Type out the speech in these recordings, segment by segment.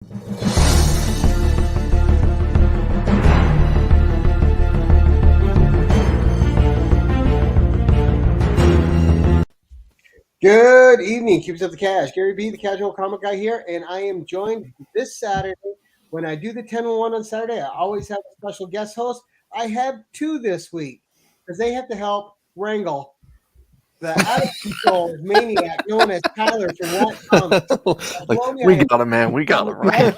Good evening, Keepers of the Cash. Gary B, the casual comic guy here, and I am joined this Saturday. When I do the 10-1 on Saturday, I always have a special guest host. I have two this week because they have to help wrangle the out of control maniac known as Tyler from What Comics. We got him, man. We got him, right?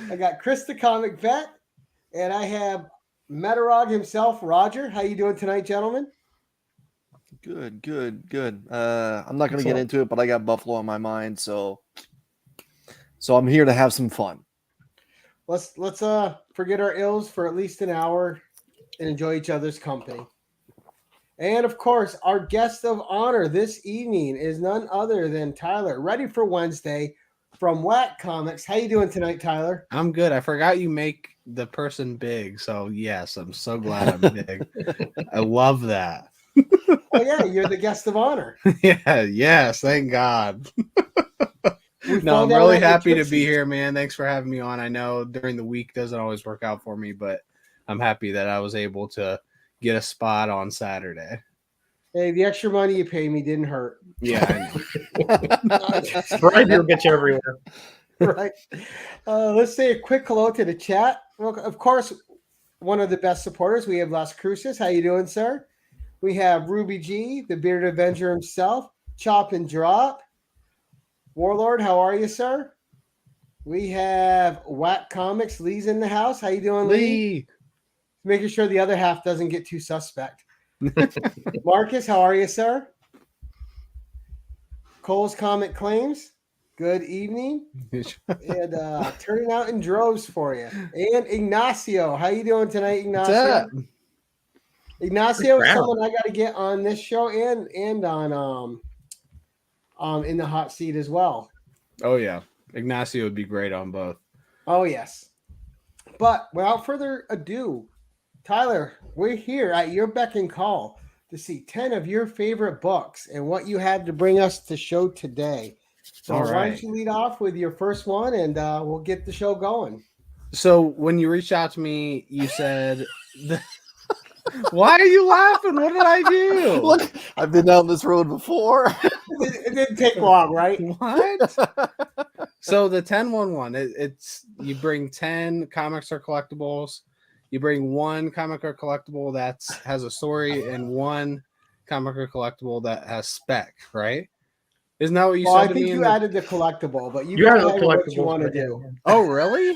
I got Chris the Comic Vet, and I have Metarog himself, Roger. How you doing tonight, gentlemen? Good. I'm not going to get into it, but I got Buffalo on my mind, so I'm here to have some fun. Let's forget our ills for at least an hour and enjoy each other's company. And of course, our guest of honor this evening is none other than Tyler, Ready for Wednesday from Whack Comics. How you doing tonight, Tyler? I'm good. I forgot you make the person big, so yes, I'm so glad I'm big. I love that. Oh yeah, you're the guest of honor. Yes, thank God. No, I'm really happy to be here, man. Thanks for having me on. I know during the week doesn't always work out for me, but I'm happy that I was able to get a spot on Saturday. Hey, the extra money you pay me didn't hurt. Yeah, I know. Right here, get you everywhere. Right. Let's say a quick hello to the chat. Well, of course, one of the best supporters, we have Las Cruces. How you doing, sir? We have Ruby G, the Bearded Avenger himself, Chop and Drop. Warlord, how are you, sir? We have Whack Comics. Lee's in the house. How you doing, Lee? Making sure the other half doesn't get too suspect. Marcus, how are you, sir? Cole's Comic Claims. Good evening. And turning out in droves for you. And Ignacio, how you doing tonight, Ignacio? What's up? Ignacio is someone I got to get on this show and on in the hot seat as well. Oh yeah, Ignacio would be great on both. Oh yes, but without further ado, Tyler, we're here at your beck and call to see 10 of your favorite books and what you had to bring us to show today. So why don't you lead off with your first one and we'll get the show going. So when you reached out to me, you said why are you laughing? What did I do? Look, I've been down this road before. It didn't take long, right? What? So the 10-1-1, it's you bring 10 comics or collectibles. You bring one comic or collectible that has a story and one comic or collectible that has spec, right? Isn't that what you said I to think me? You added the collectible, but you added what you want to do. Oh, really?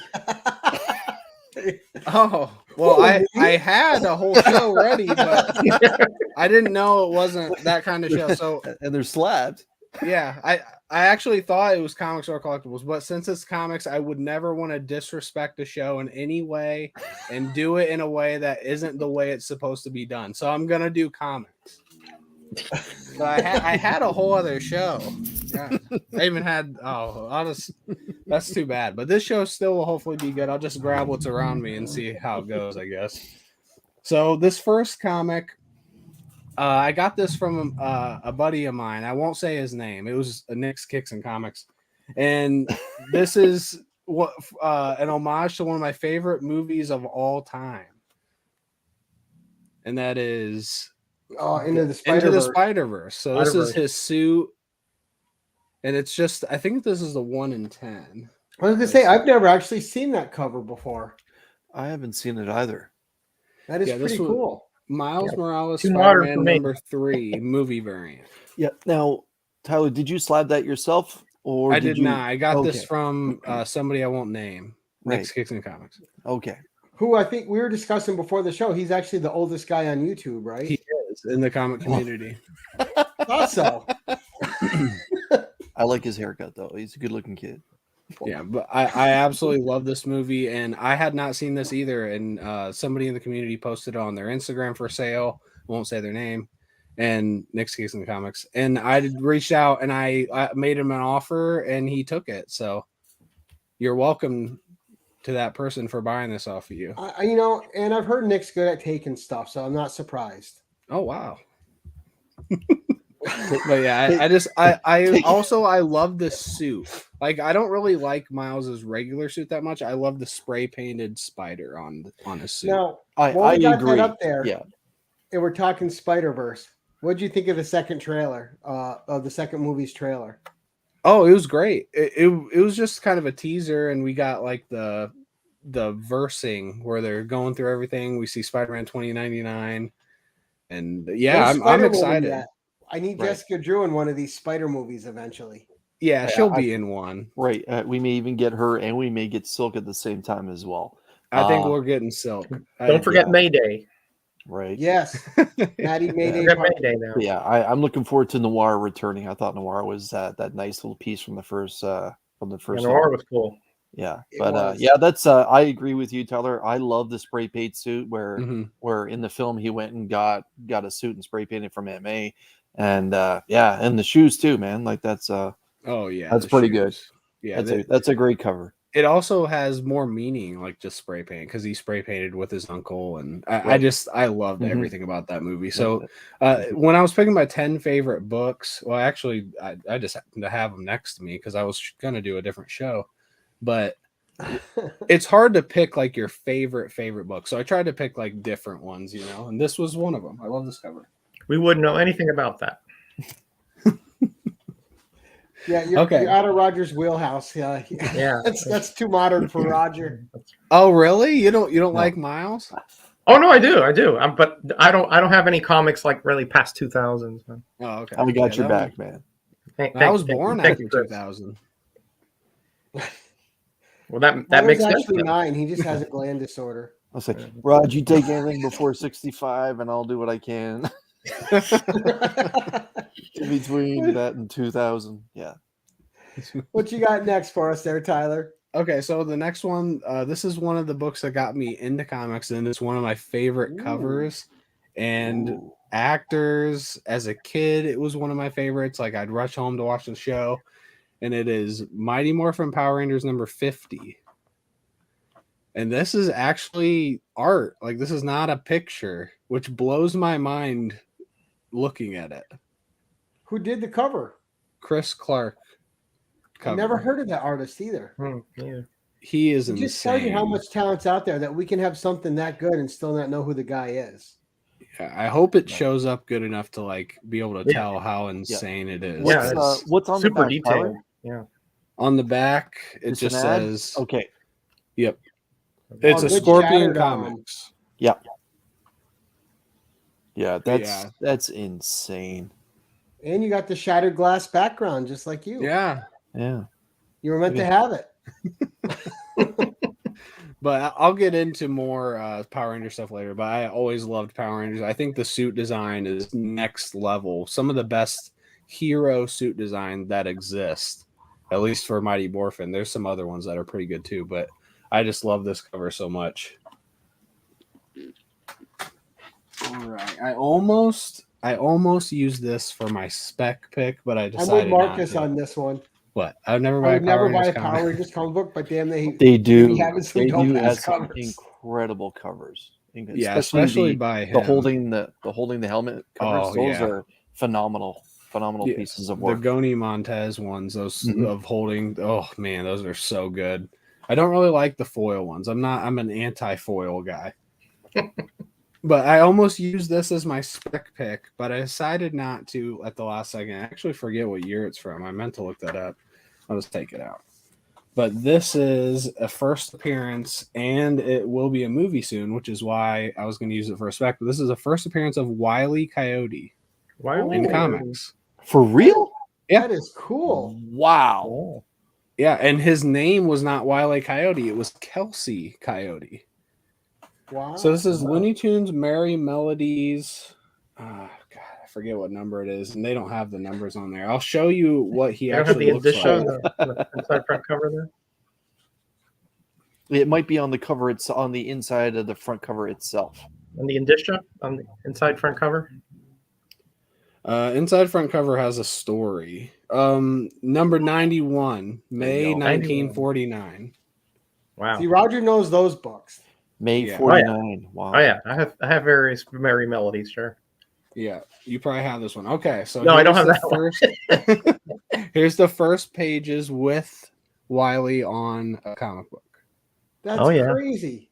Oh, well, I had a whole show ready, but I didn't know it wasn't that kind of show. So and they're slabbed. Yeah, I actually thought it was comics or collectibles, but since it's comics, I would never want to disrespect the show in any way and do it in a way that isn't the way it's supposed to be done. So I'm gonna do comics. But I had a whole other show. Yeah, I even had that's too bad. But this show still will hopefully be good. I'll just grab what's around me and see how it goes, I guess. So this first comic, I got this from a buddy of mine. I won't say his name. It was a Nick's Kicks and Comics, and this is what an homage to one of my favorite movies of all time, and that is Into the Spider-Verse. So this is his suit, and it's just I think this is the 1 in 10. I was gonna say I've never actually seen that cover before. I haven't seen it either. That is pretty cool. Miles Morales, Spider-Man number 3 movie variant. Yeah. Now, Tyler, did you slab that yourself, or I did not? I got this from somebody I won't name. Nick's Kicks and Comics. Okay. Who I think we were discussing before the show. He's actually the oldest guy on YouTube, right? He is in the comic community. Thought so. I like his haircut though. He's a good-looking kid. Yeah, but I absolutely love this movie, and I had not seen this either. And somebody in the community posted it on their Instagram for sale. Won't say their name. And Nick's Kicks and Comics. And I reached out and I made him an offer, and he took it. So you're welcome to that person for buying this off of you. And I've heard Nick's good at taking stuff, so I'm not surprised. Oh wow. But yeah, I love this suit. Like, I don't really like Miles's regular suit that much. I love the spray painted spider on his suit. Now, I while we got agree. that up there, Yeah. and we're talking Spider-Verse, what did you think of the second trailer, of the second movie's trailer? Oh, it was great. It was just kind of a teaser, and we got like the versing where they're going through everything. We see Spider-Man 2099, and yeah, No I'm Spider-Woman excited. yet. I need Right. Jessica Drew in one of these Spider movies eventually. Yeah, she'll be in one. Right. We may even get her, and we may get Silk at the same time as well. I think we're getting Silk. Don't forget Mayday. Right. Yes, Maddie Mayday. Forget Mayday now. But yeah, I'm looking forward to Noir returning. I thought Noir was that nice little piece from the first Yeah, film. Noir was cool. Yeah, It but was. yeah, that's I agree with you, Tyler. I love the spray paint suit where Mhm. where in the film he went and got a suit and spray painted from MA, and yeah, and the shoes too, man. Like that's Oh yeah, that's the pretty good. shoes. Yeah, That's a great cover. it also has more meaning, like just spray paint, because he spray painted with his uncle, and I Right. I loved Mhm. everything about that movie. So when I was picking my 10 favorite books, well, actually, I just happened to have them next to me because I was gonna do a different show, but it's hard to pick like your favorite book. So I tried to pick like different ones, and this was one of them. I love this cover. We wouldn't know anything about that. Yeah, you're out of Roger's wheelhouse. Yeah, Yeah. that's too modern for Roger. Oh, really? You don't like Miles? Oh no, I do. But I don't have any comics like really past 2000s. Man. Oh, okay. I got your that back, man. I was born thank after you, Chris. 2000. Well, that That makes was sense. actually then. 9. He just has a gland disorder. I'll say, Rod, you take anything before 65, and I'll do what I can. In between that and 2000, yeah. What you got next for us there, Tyler? Okay, so the next one, this is one of the books that got me into comics, and it's one of my favorite covers. And Ooh. actors, as a kid, it was one of my favorites. Like, I'd rush home to watch the show, and it is Mighty Morphin Power Rangers number 50. And this is actually art. Like, this is not a picture, which blows my mind looking at it. Who did the cover? Chris Clark. I've never heard of that artist either. Yeah. He is It insane. just tells you how much talent's out there that we can have something that good and still not know who the guy is. Yeah, I hope it shows up good enough to like be able to tell how insane it is. What's on super the back, detailed. Tyler? Yeah. On the back, it It's just an ad? says, Okay. "Yep, it's a good Scorpion Shatterdome. Comics." Yeah, that's Yeah. that's insane. And you got the shattered glass background, just like you. Yeah, Yeah. You were meant to have it. but I'll get into more Power Ranger stuff later. But I always loved Power Rangers. I think the suit design is next level. Some of the best hero suit design that exists, at least for Mighty Morphin. There's some other ones that are pretty good too, but I just love this cover so much. All right, I almost used this for my spec pick, but I I'm decided with Marcus not to. on this one. What? I would never I buy would a never Power buy a Rangers Power comic. Rangers comic book, but damn, They they do. having some They dope do ass have some covers. incredible covers. Yeah, especially by the him. holding the helmet covers. Oh, Those yeah. are phenomenal Yeah, pieces of the work. Goni Montez ones, those Mhm. of holding. Oh man, those are so good. I don't really like the foil ones. I'm an anti-foil guy. But I almost used this as my spec pick, but I decided not to at the last second. I actually forget what year it's from. I meant to look that up. I'll just take it out. But this is a first appearance, and it will be a movie soon, which is why I was going to use it for a spec. But this is a first appearance of Wile E. Coyote Why in would- comics. For real? Yeah. That is cool. Wow. Oh. Yeah, and his name was not Wile E. Coyote; it was Kelsey Coyote. Wow. So this is Looney Tunes Merry Melodies. God, I forget what number it is, and they don't have the numbers on there. I'll show you what he You don't have actually the looks edition, like. the inside front cover there. It might be on the cover. It's on the inside of the front cover itself. On the indicia, on the inside front cover. Inside front cover has a story. Number 91, May 1949. Wow. See, Roger knows those books. May Yeah. 49. Wow. Oh yeah, I have various Merry Melodies, sure. Yeah, you probably have this one. Okay, so No, I don't here's have the first. Here's the first pages with Wiley on a comic book. That's Oh, yeah. crazy.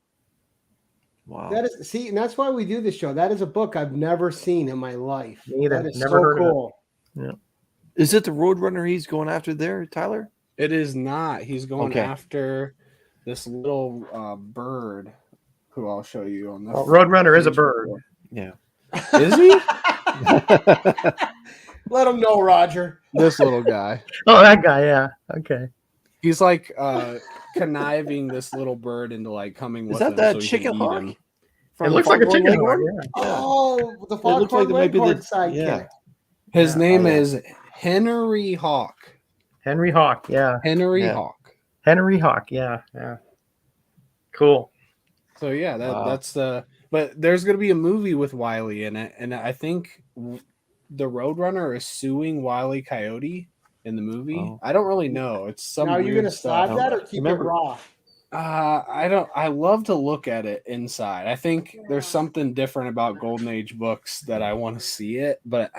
Wow. That is and that's why we do this show. That is a book I've never seen in my life. Me either. That is Never so heard of it. cool. Yeah. Is it the Roadrunner he's going after there, Tyler? It is not. He's going Okay. after this little bird, who I'll show you on the. Well, Roadrunner is a page bird. before. Yeah. Is he? Let him know, Roger. This little guy. Oh, that guy. Yeah. Okay. He's like conniving this little bird into like coming Is with that him that so he chicken can eat hawk? him. It looks like a Foghorn chicken Leghorn? horn. Yeah. Yeah. Oh, the It looks like Foghorn it might be Leghorn the sidekick. yeah. His Yeah. name Oh, yeah. is Henry Hawk. Henry Hawk. Yeah. Henry Yeah. Hawk. Henry Hawk. Yeah. Yeah. Cool. So yeah, Wow. that's the. But there's going to be a movie with Wiley in it, and I think the Roadrunner is suing Wiley Coyote in the movie. Oh. I don't really know. It's some Now, are you weird going to stuff. slab that or keep Remember- it raw? I don't. I love to look at it inside. I think there's something different about Golden Age books that I want to see it, but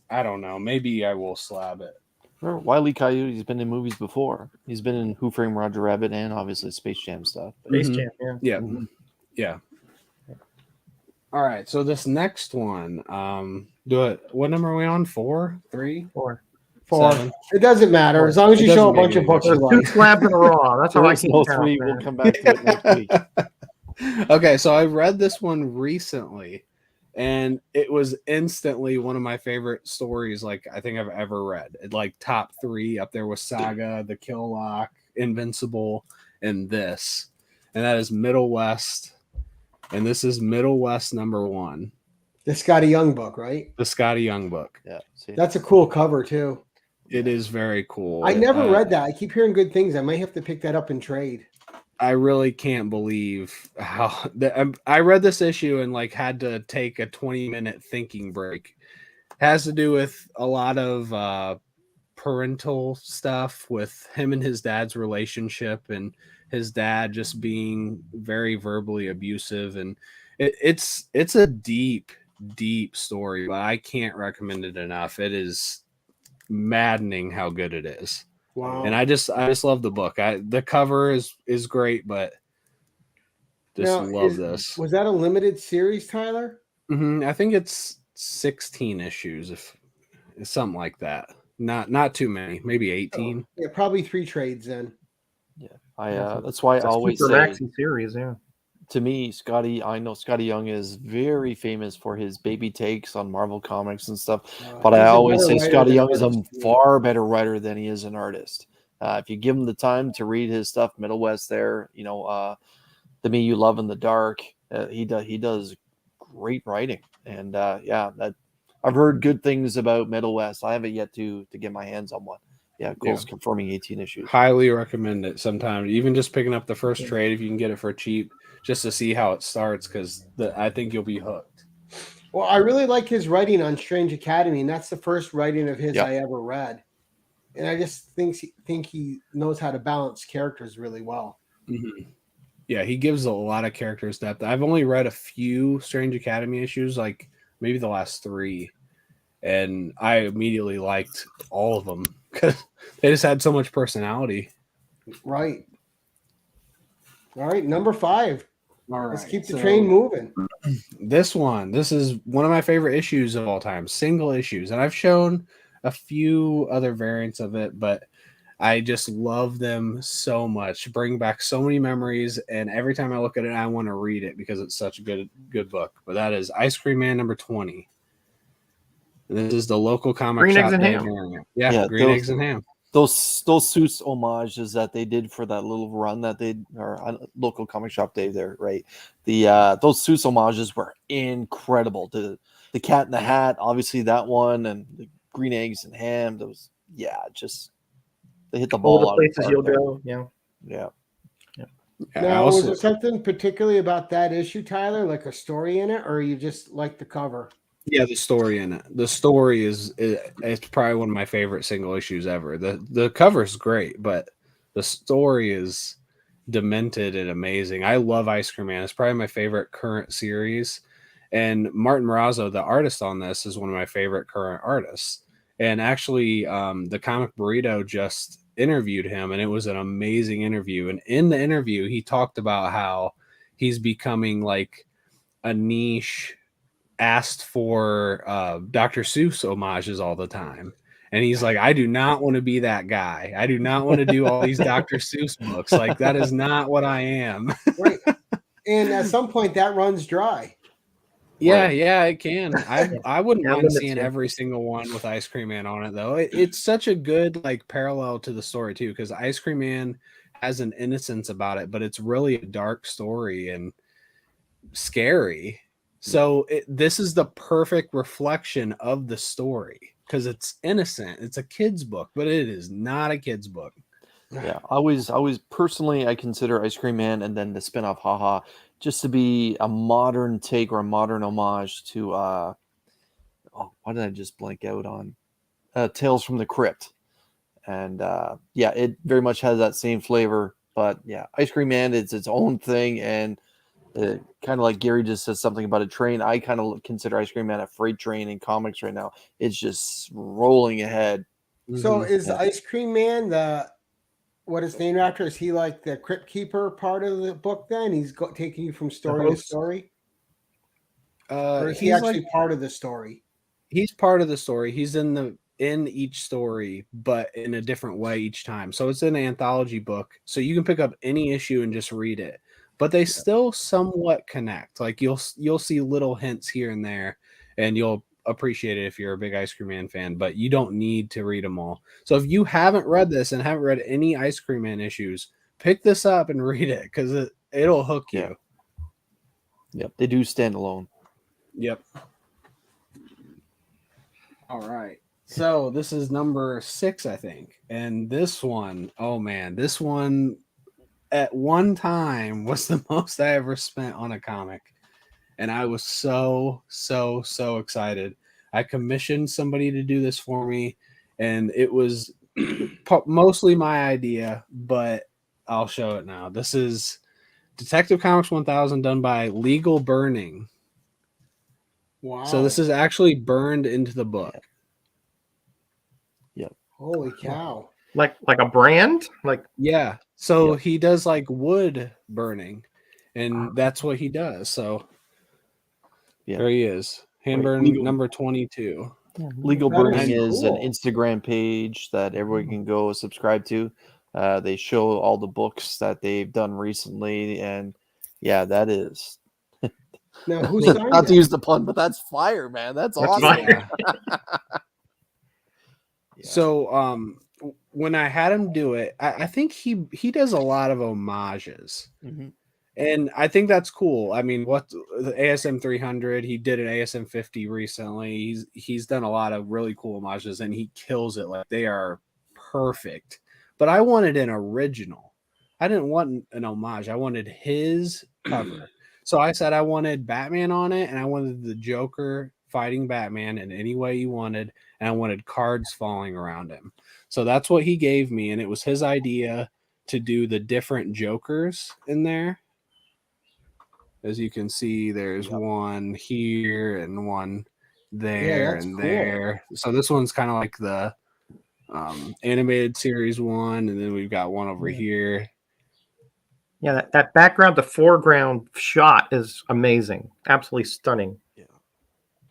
I don't know. Maybe I will slab it. Remember, Wile E. Coyote's been in movies before. He's been in Who Framed Roger Rabbit and obviously Space Jam stuff. But Space Mhm. Jam. Yeah. Yeah, Mhm. yeah. All right. So this next one, do it. What number are we on? 4, 3, 4. 4. 7? It doesn't matter as long as It you show a doesn't bunch make of books any you There's 2 like. slabs in a raw. That's how there I is keep no count, 3. man. We'll come back to it next week. Okay, so I read this one recently, and it was instantly one of my favorite stories. Like I think I've ever read. It like top 3 up there with Saga, The Kill Lock, Invincible, and this, and that is Middle West, and this is Middle West number 1, The Scotty Young book, right? the Scotty Young book. Yeah. See, That's a cool cover too. It is very cool. I never read that. I keep hearing good things. I might have to pick that up and trade. I really can't believe how I read this issue and like had to take a 20-minute thinking break. It has to do with a lot of parental stuff with him and his dad's relationship, and his dad just being very verbally abusive, and it's a deep story, but I can't recommend it enough. It is maddening how good it is. Wow. And I just love the book. The cover is great, but just love this. Was that a limited series, Tyler? I think it's 16 issues, if something like that. Not too many, maybe 18. Yeah, probably 3 trades then. Yeah. That's why I It's a always Super say, Maxi series. Yeah. to me, I know Scotty Young is very famous for his baby takes on Marvel Comics and stuff. But I He's a always better say writer Scotty than Young is a artist. far better writer than he is an artist. If you give him the time to read his stuff, Middle West there, The Me You Love in the Dark, he does great writing. And that I've heard good things about Middle West. I haven't yet to get my hands on one. Yeah, Cole's confirming 18 issues. Highly recommend it sometime. Even just picking up the first trade if you can get it for cheap, just to see how it starts, because I think you'll be hooked. Well, I really like his writing on Strange Academy, and that's the first writing of his Yeah. I ever read. And I just think he knows how to balance characters really well. Mm-hmm. Yeah, he gives a lot of characters depth. I've only read a few Strange Academy issues, like maybe the last 3, and I immediately liked all of them because they just had so much personality. Right. All right, number 5. All Let's right, keep the so train moving. This is one of my favorite issues of all time, single issues, and I've shown a few other variants of it, but I just love them so much. Bring back so many memories, and every time I look at it, I want to read it because it's such a good book. But that is Ice Cream Man number 20. And this is the local comic Green shop Eggs and day Ham. variant. Yeah, Yeah, Green those- Eggs and Ham. Those Seuss homages that they did for that little run that they or local comic shop day there, right? Those Seuss homages were incredible. The Cat in the Hat, obviously that one, and the Green Eggs and Ham. Those, just they hit the All ball. the out of places park you'll there. go. Yeah. Yeah. Yeah, I Now, was also, there something particularly about that issue, Tyler, like a story in it, or you just like the cover? yeah, the story in it. The story it's probably one of my favorite single issues ever. The cover's great, but the story is demented and amazing. I love Ice Cream Man. It's probably my favorite current series. And Martin Morazzo, the artist on this, is one of my favorite current artists. And actually, the Comic Burrito just interviewed him, and it was an amazing interview. And in the interview, he talked about how he's becoming like a niche, asked for Dr. Seuss homages all the time. And he's like, I do not want to be that guy. I do not want to do all these Dr. Seuss books. Like, that is not what I am. Right. And at some point that runs dry. Yeah, Right. yeah, it can. I wouldn't Yeah, mind limits seeing you. every single one with Ice Cream Man on it, though. It's such a good like parallel to the story too, because Ice Cream Man has an innocence about it, but it's really a dark story and scary. So this is the perfect reflection of the story because it's innocent. It's a kid's book, but it is not a kid's book. Yeah, I always personally I consider Ice Cream Man and then the spinoff Haha just to be a modern take or a modern homage to oh, why did I just blank out on Tales from the Crypt? And yeah, it very much has that same flavor, but yeah, Ice Cream Man is its own thing, and kind of like Gary just said something about a train. I kind of consider Ice Cream Man a freight train in comics right now. It's just rolling ahead. So Mhm. is the Ice Cream Man what it's named after? Is he like the Crypt Keeper part of the book then? He's taking you from story to host. story? Or is he He's actually like part of the story? he's part of the story. He's in each story, but in a different way each time. So it's an anthology book. So you can pick up any issue and just read it. But they still somewhat connect. Like you'll see little hints here and there, and you'll appreciate it if you're a big Ice Cream Man fan, but you don't need to read them all. So if you haven't read this and haven't read any Ice Cream Man issues, pick this up and read it because it'll hook you. Yeah. Yep, they do stand alone. Yep. All right. So this is number 6, I think. And this one, oh man, this one at one time was the most I ever spent on a comic. And I was so excited. I commissioned somebody to do this for me, and it was mostly my idea, but I'll show it now. This is Detective Comics 1000 done by Legal Burning. Wow. So this is actually burned into the book. Yep. Holy cow. Like a brand? Like Yeah. So Yep. he does like wood burning, and that's what he does. So Yeah. there he is. Handburn Legal. number 22. Legal That Burning is is an cool. Instagram page that everyone can go subscribe to. They show all the books that they've done recently, and yeah, that is Now who signed not to it? use the pun, but that's fire, man. That's awesome. fire. Yeah. So when I had him do it, I think he does a lot of homages. Mhm. And I think that's cool. I mean, what the ASM 300, he did an ASM 50 recently. He's done a lot of really cool homages, and he kills it. Like they are perfect. But I wanted an original. I didn't want an homage. I wanted his cover. So I said I wanted Batman on it, and I wanted the Joker fighting Batman in any way he wanted, and I wanted cards falling around him. So that's what he gave me, and it was his idea to do the different Jokers in there. As you can see, there's one here and one there that's and cool. there. So this one's kind of like the animated series one, and then we've got one over here. Yeah, that background, the foreground shot is amazing. Absolutely stunning.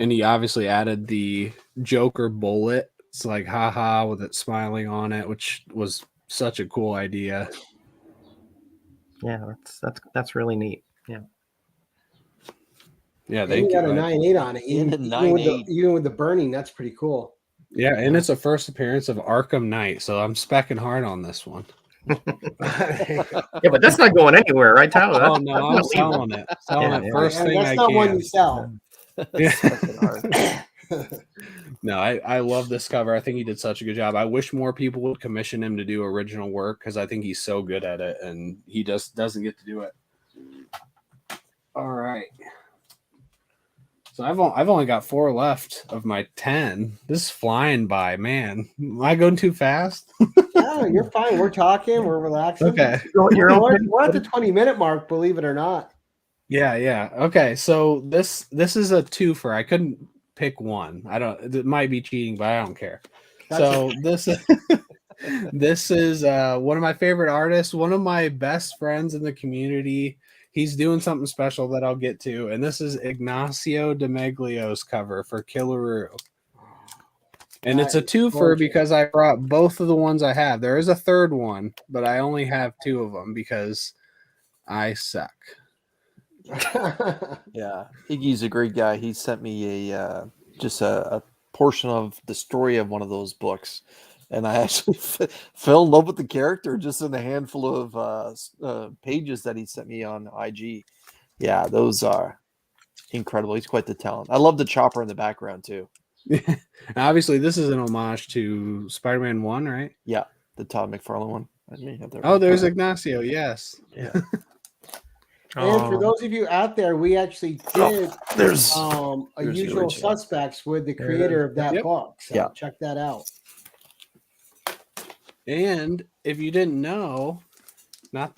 And he obviously added the Joker bullet. It's like haha with it smiling on it, which was such a cool idea. Yeah, that's really neat. Yeah. Yeah, And thank you got you. a 9.8 on it. And a Even with the burning, that's pretty cool. Yeah, and it's a first appearance of Arkham Knight, so I'm specking hard on this one. Yeah, but that's not going anywhere, right, Tyler? Oh no, I'm selling it. Selling it first thing that's I not can. one you sell. No, I love this cover. I think he did such a good job. I wish more people would commission him to do original work because I think he's so good at it, and he just doesn't get to do it. All right. So I've only got 4 left of my 10. This is flying by, man. Am I going too fast? No, you're fine. We're talking. We're relaxing. Okay. You're We're at the 20-minute mark, believe it or not. Yeah. Okay, so this is a twofer. I couldn't pick one. I don't. It might be cheating, but I don't care. So this this is one of my favorite artists, one of my best friends in the community. He's doing something special that I'll get to, and this is Ignacio de Meglio's cover for Killaroo. And it's a twofer because I brought both of the ones I have. There is a third one, but I only have two of them because I suck. Yeah, Iggy's a great guy. He sent me just a portion of the story of one of those books, and I actually fell in love with the character just in a handful of pages that he sent me on IG. Yeah, those are incredible. He's quite the talent. I love the chopper in the background too. Obviously, this is an homage to Spider-Man 1, right? Yeah, the Todd McFarlane one. I may have that Oh, right. there's Ignacio. Yes. Yeah. And for those of you out there, we actually did there's a there's the Usual original. Suspects with the creator of that Yep. book. So Yeah. check that out. And if you didn't know,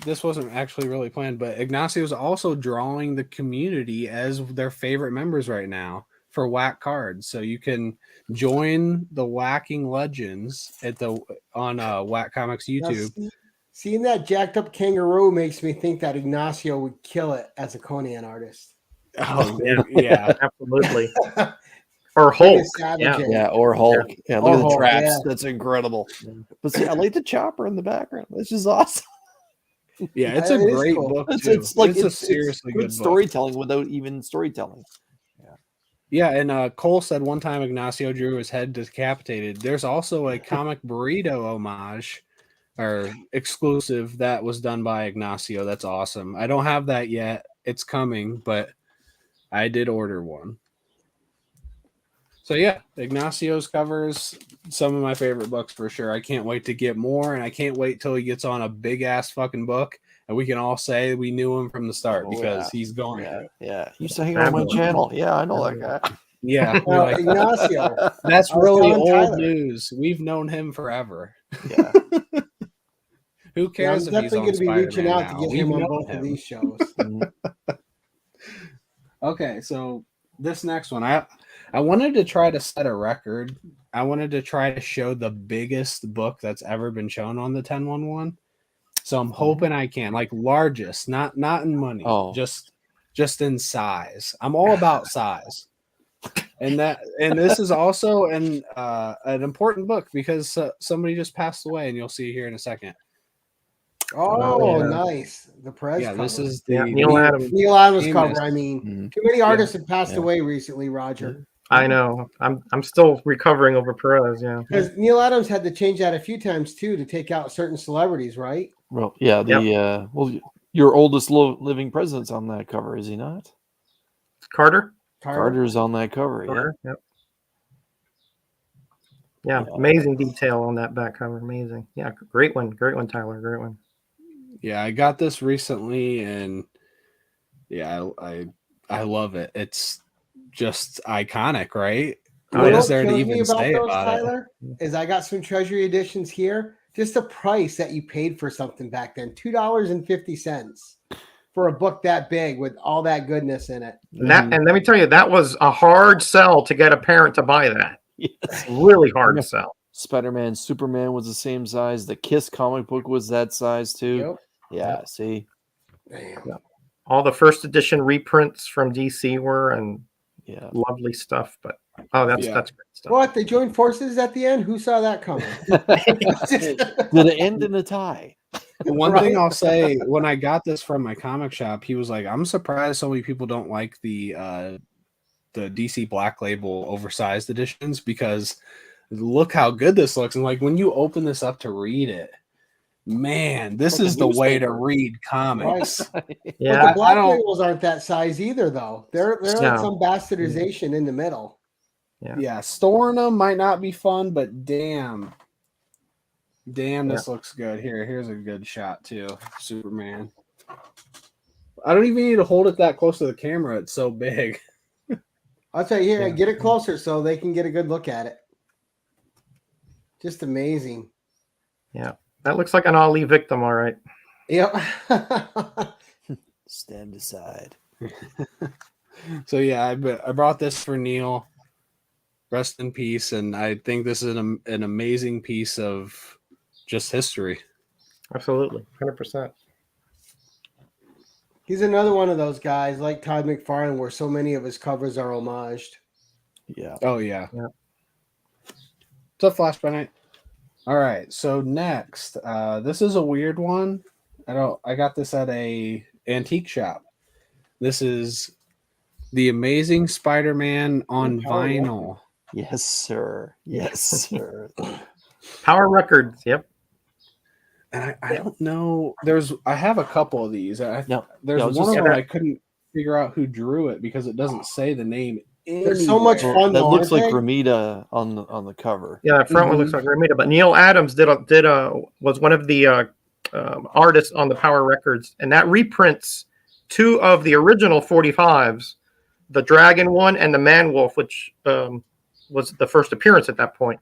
this wasn't actually really planned, but Ignacio is also drawing the community as their favorite members right now for whack cards. So you can join the Whacking Legends on Whack Comics YouTube. Now, seeing that jacked up kangaroo makes me think that Ignacio would kill it as a Conan artist. Oh yeah. Absolutely. Or Hulk. Yeah, or Hulk. Yeah, look Or at the Hulk, traps. yeah. That's incredible. But see, I like the chopper in the background. That's just awesome. Yeah, it's a It is great cool. book. It's like a seriously good book. storytelling without even storytelling. Yeah, and Cole said one time Ignacio drew his head decapitated. There's also a comic burrito homage or exclusive that was done by Ignacio. That's awesome. I don't have that yet. It's coming, but I did order one. So yeah, Ignacio's covers some of my favorite books for sure. I can't wait to get more, and I can't wait till he gets on a big ass fucking book, and we can all say we knew him from the start because he's going. Yeah. He used to hang on my channel. Yeah, I know that guy. Yeah, Ignacio. That's really telling old Tyler. news. We've known him forever. Yeah. Who cares I'm if he's definitely on going to be reaching Spider-Man out to now? get We've him on known both him. of these shows. Okay, so this next one, I wanted to try to set a record. I wanted to try to show the biggest book that's ever been shown on the 1011. So I'm hoping I can, like largest, not in money, just in size. I'm all about size. And this is also an important book because somebody just passed away, and you'll see here in a second. Oh, nice. The Perez cover. This is the Neil Adams. Neil Adams famous. cover. I mean, too many artists have passed away recently, Roger. I know. I'm still recovering over Perez, yeah. Because Neil Adams had to change that a few times too to take out certain celebrities, right? Well, yeah. Your oldest living president's on that cover, is he not? Carter? Carter's on that cover. Carter, yeah, amazing detail on that back cover. Amazing. Yeah, great one, Tyler. Great one. Yeah, I got this recently, and yeah, I love it. It's just iconic, right? What is there to even say about Tyler, is I got some Treasury editions here. Just the price that you paid for something back then, $2.50 for a book that big with all that goodness in it. And let me tell you, that was a hard sell to get a parent to buy that. It's really hard to sell. Spider-Man, Superman was the same size. The Kiss comic book was that size too. Yeah, see? Damn. All the first edition reprints from DC were, and lovely stuff. But that's great stuff. What? They joined forces at the end? Who saw that coming? Did it end in a tie? One thing I'll say, when I got this from my comic shop, he was like, "I'm surprised so many people don't like the DC Black Label oversized editions because look how good this looks." And like when you open this up to read it, man, this is the way to read comics. Right. Yeah, But the Black Labels aren't that size either, though. They're like some bastardization in the middle. Yeah, storing them might not be fun, but damn, this looks good. Here's a good shot too. Superman. I don't even need to hold it that close to the camera. It's so big. I'll tell you here, get it closer so they can get a good look at it. Just amazing. Yeah, that looks like an Ali victim, all right. Yep. Stand aside. So yeah, I brought this for Neil. Rest in peace, and I think this is an amazing piece of just history. Absolutely, 100%. He's another one of those guys like Todd McFarlane, where so many of his covers are homaged. Yeah. Oh yeah. Yeah. What's up, Flashback Night? All right, so next, this is a weird one. I got this at a antique shop. This is the Amazing Spider-Man on vinyl. Yes, sir. Yes, sir. Power Records. Yep. And I don't know. I have a couple of these. There's I was one just- of them I couldn't figure out who drew it because it doesn't say the name. They're so much anywhere. fun. That though, looks like aren't they? Ramita on the cover. Yeah, that front one looks like Ramita, but Neil Adams was one of the artists on the Power Records, and that reprints two of the original 45s, the Dragon one and the Man Wolf, which was the first appearance at that point.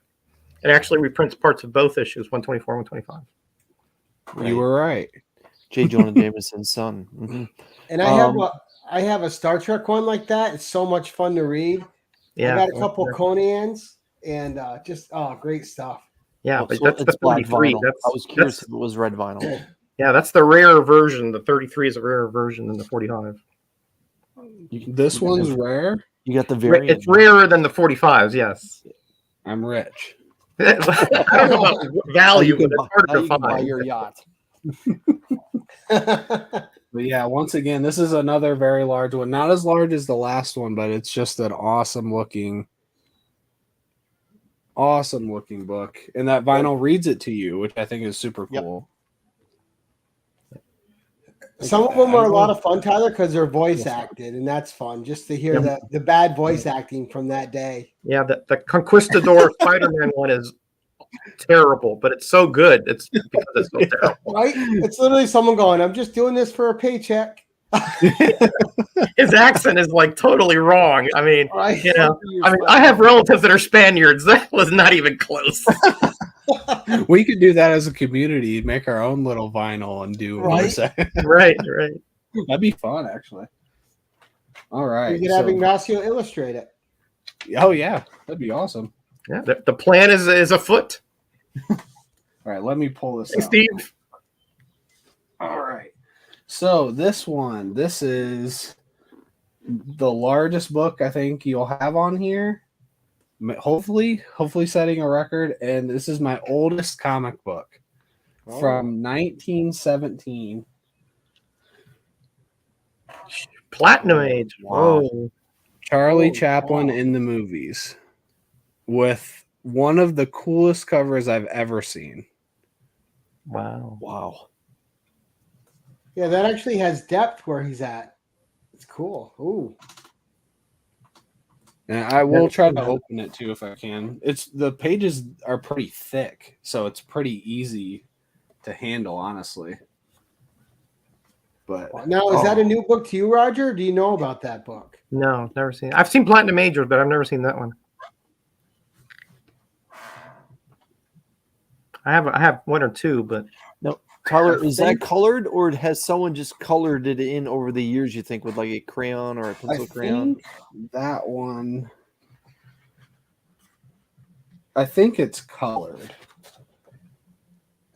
It actually reprints parts of both issues, 124 and 125. You were right. J. Jonah Jameson's son. Mm-hmm. And I have a Star Trek one like that. It's so much fun to read. Yeah, I got a couple Conans and great stuff. Yeah, Oh, but so that's the it's black 33. vinyl. I was curious if it was red vinyl. Yeah, that's the rare version. The 33 is a rarer version than the 45. This one's rare. You got the variant. It's rarer than the 45s, yes. I'm rich. I don't know about value, but it's hard to buy find. your yacht. But yeah, once again, this is another very large one. Not as large as the last one, but it's just an awesome looking book. And that vinyl reads it to you, which I think is super cool. Some of them are a lot of fun, Tyler, because they're voice acted, and that's fun just to hear the bad voice acting from that day. Yeah, the Conquistador Spider-Man one is terrible, but it's so good. It's because it's so terrible. Right? It's literally someone going, "I'm just doing this for a paycheck." His accent is like totally wrong. I mean, Right? I have relatives that are Spaniards. That was not even close. We could do that as a community, make our own little vinyl and do Right. Right. That'd be fun, actually. All right. You could have Ignacio illustrate it. Oh yeah, that'd be awesome. Yeah, the plan is afoot. All right, let me pull this Hey, out. Steve. All right. So this is the largest book I think you'll have on here. Hopefully setting a record. And this is my oldest comic book from 1917. Platinum Age. Wow. Whoa. Charlie Chaplin in the movies with one of the coolest covers I've ever seen. Wow. Yeah, that actually has depth where he's at. It's cool. Ooh. And I will try to open it too if I can. The pages are pretty thick, so it's pretty easy to handle, honestly. But Now, is that a new book to you, Roger? Do you know about that book? No, never seen it. I've seen Platinum Majors, but I've never seen that one. I have one or two, but No, Tyler, is that colored, or has someone just colored it in over the years? You think with like a crayon or a pencil crayon? That one, I think it's colored.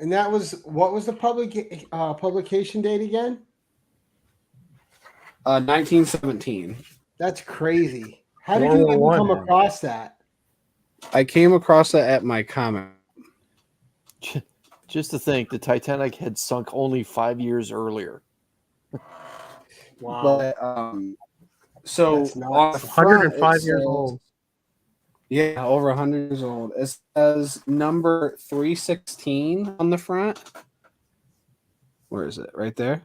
And that was what was the publication date again? 1917. That's crazy. How did you even come across that? I came across that at my comic. Just to think, the Titanic had sunk only 5 years earlier. Wow. But so That's nuts. on the front, 105 it years says- old. Yeah, over 100 years old. It says number 316 on the front. Where is it? Right there.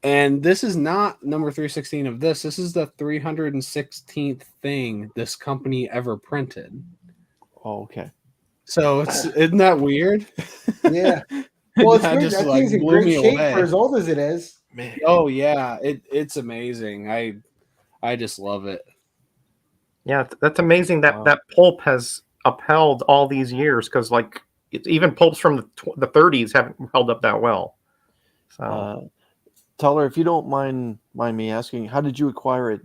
And this is not number 316 of this. This is the 316th thing this company ever printed. Oh, okay. So isn't that weird? Yeah. Well, it's That weird. just, That like, thing's in blew great me shape away. for as old as it is. Man. Oh yeah, it's amazing. I just love it. Yeah, that's amazing that Wow. that pulp has upheld all these years, because like even pulps from the 30s haven't held up that well. So Tyler, if you don't mind me asking, how did you acquire it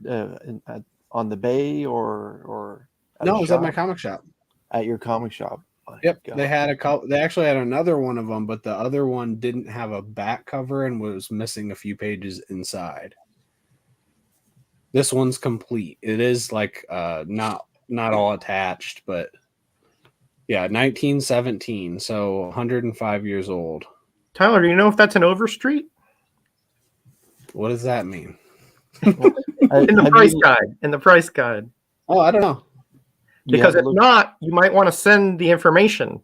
on the Bay or at No, a it was at my shop? comic shop. At your comic shop? My Yep, God. they had a couple. They actually had another one of them, but the other one didn't have a back cover and was missing a few pages inside. This one's complete. It is like not all attached, but yeah, 1917, so 105 years old. Tyler, do you know if that's an Overstreet? What does that mean? In the Have price you- guide. In the price guide. Oh, I don't know. you Because have if looked- not, you might want to send the information.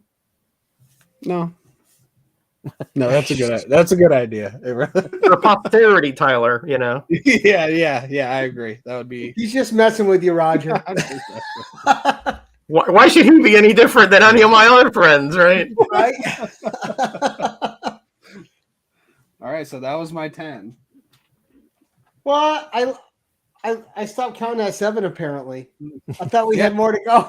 No, that's a good idea. For posterity, Tyler, you know. yeah. I agree. That would be. He's just messing with you, Roger. Why should he be any different than any of my other friends, right? Right? All right, so that was my 10. Well, I stopped counting at 7 apparently. I thought we had more to go.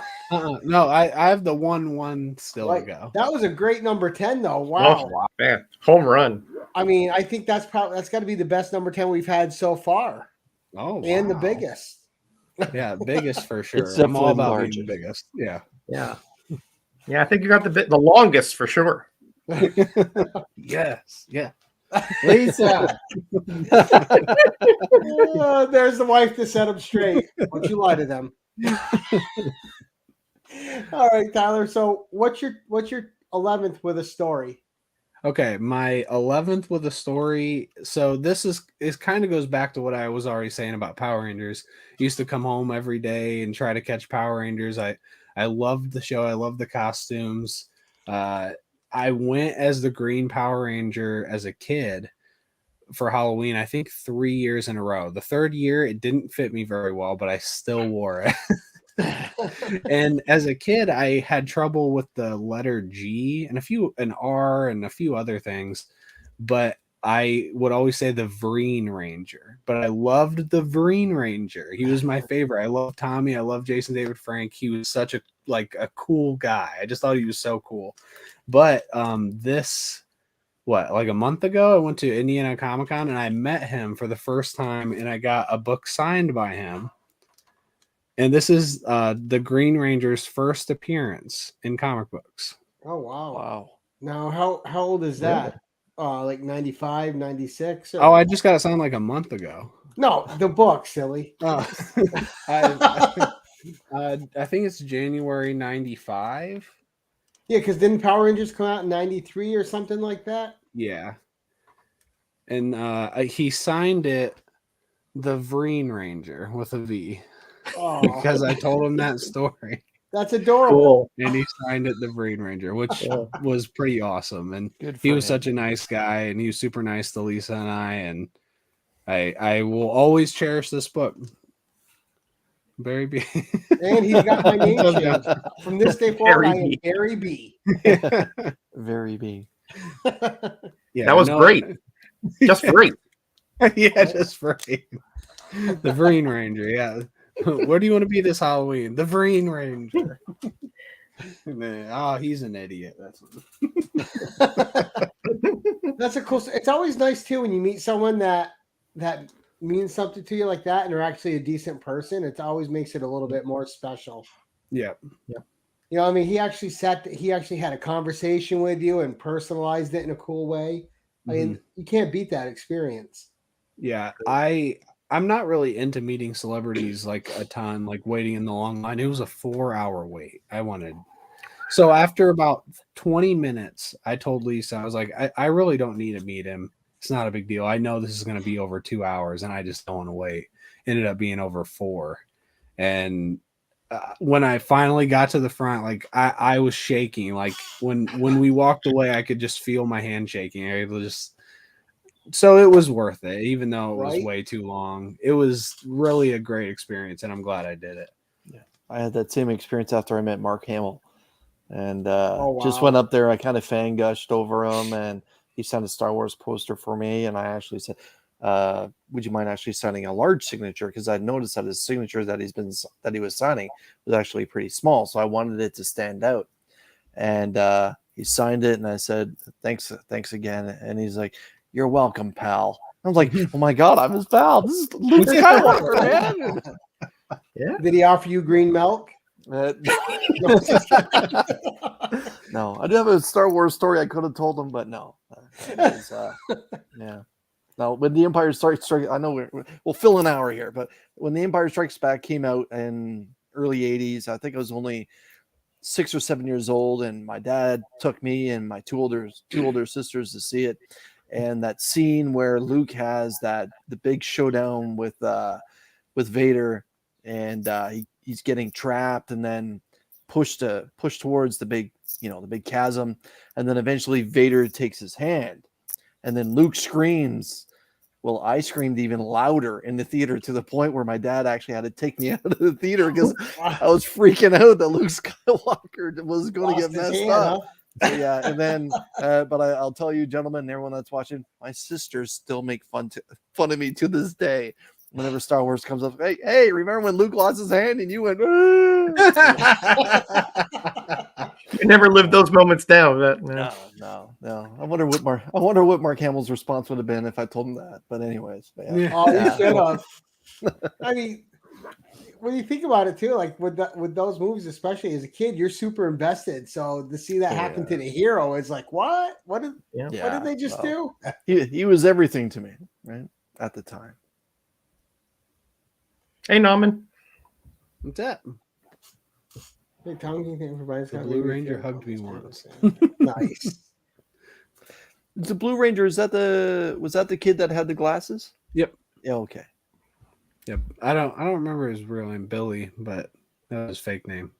No, I have the 1 still to go. That was a great number 10 though. Wow. Oh, man. Home run. I mean, I think that's got to be the best number 10 we've had so far. Oh, And the wow. biggest. Yeah, biggest for sure. It's I'm all definitely about largest. being the biggest. Yeah. Yeah. Yeah, I think you got the longest for sure. Yes. Yeah. Lisa. There's the wife to set them straight. Don't you lie to them. All right, Tyler. So what's your 11th with a story? Okay, my 11th with a story. So this kind of goes back to what I was already saying about Power Rangers. I used to come home every day and try to catch Power Rangers. I loved the show. I loved the costumes. I went as the Green Power Ranger as a kid for Halloween, I think 3 years in a row. The third year, it didn't fit me very well, but I still wore it. And as a kid, I had trouble with the letter G and an R and a few other things, but I would always say the Green Ranger. But I loved the Green Ranger. He was my favorite. I love Tommy. I love Jason David Frank. He was such a cool guy. I just thought he was so cool. But like a month ago, I went to Indiana Comic-Con and I met him for the first time and I got a book signed by him. And this is the Green Ranger's first appearance in comic books. Oh wow. Wow. Now how old is that? Like 95, 96? Oh, I just got it signed like a month ago. No, the book, silly. Oh. I think it's January 95. Yeah, because didn't Power Rangers come out in 93 or something like that? Yeah. And he signed it the Green Ranger with a V. Oh, Because I told him that story. that's adorable. Cool. And he signed it the Green Ranger, which was pretty awesome. And Good. he was such a nice guy, and he was super nice to Lisa and I. And I will always cherish this book. Barry B. And he's got my name changed. From this day forward, I am Barry B. Very big. Yeah, That was great. Just great. Yeah, just free. The Green Ranger, yeah. Where do you want to be this Halloween? The Green Ranger. Man, he's an idiot. That's a cool. It's always nice too when you meet someone that means something to you like that, and they're actually a decent person. It always makes it a little bit more special. Yeah. You know, I mean, he actually had a conversation with you and personalized it in a cool way. I mean, you can't beat that experience. Yeah, I'm not really into meeting celebrities like a ton, like waiting in the long line. It was a 4-hour wait. So after about 20 minutes, I told Lisa, I was like, I really don't need to meet him. It's not a big deal. I know this is going to be over 2 hours and I just don't want to wait. Ended up being over 4. And when I finally got to the front, like I was shaking. Like when we walked away, I could just feel my hand shaking. So it was worth it, even though it was way too long. It was really a great experience, and I'm glad I did it. Yeah, I had that same experience after I met Mark Hamill, and wow. just went up there. I kind of fan gushed over him, and he signed a Star Wars poster for me. And I actually said, "Would you mind actually signing a large signature?" Because I noticed that his signature that he was signing was actually pretty small, so I wanted it to stand out. And he signed it, and I said, "Thanks again." And he's like, "You're welcome, pal." I was like, oh my God, I'm his pal. This is Luke Skywalker, man. Yeah. Did he offer you green milk? No, I did have a Star Wars story I could have told him, but no. It was, yeah. Now, when the Empire Strikes, I know we'll fill an hour here, but when the Empire Strikes Back came out in early 80s, I think I was only 6 or 7 years old, and my dad took me and my two older sisters to see it. And that scene where Luke has the big showdown with Vader, and he's getting trapped and then pushed towards the big chasm, and then eventually Vader takes his hand, and then Luke screams. Well, I screamed even louder in the theater to the point where my dad actually had to take me out of the theater because I was freaking out that Luke Skywalker was going to get messed up. Huh? So, yeah, and then, but I'll tell you, gentlemen, and everyone that's watching, my sisters still make fun of me to this day. Whenever Star Wars comes up, hey, remember when Luke lost his hand and you went? You never lived those moments down. No. I wonder what Mark Hamill's response would have been if I told him that. But anyways, yeah. Oh, you should have. I mean, when you think about it too, like with those movies, especially as a kid, you're super invested. So to see that happen to the hero is like, what? What did they just do? He was everything to me, right, at the time. Hey, Norman. What's that? Hey, Tom, can you think everybody's the Blue Ranger hugged me once. Nice. The Blue Ranger, was that the kid that had the glasses? Yep. Yeah, okay. Yep. I don't remember his real name, Billy, but that was his fake name.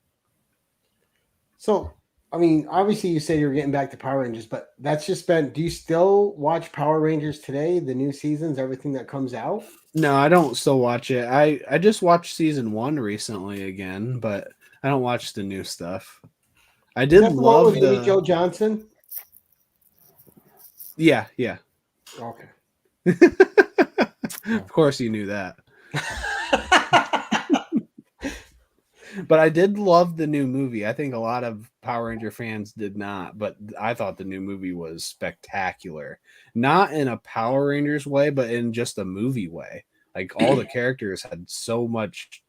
So, I mean, obviously you say you're getting back to Power Rangers, but that's just been, do you still watch Power Rangers today, the new seasons, everything that comes out? No, I don't still watch it. I just watched season 1 recently again, but I don't watch the new stuff. I did love the Amy Jo Johnson. Yeah. Okay. Of course you knew that. But I did love the new movie. I think a lot of Power Ranger fans did not, but I thought the new movie was spectacular. Not in a Power Rangers way, but in just a movie way. Like all the characters had so much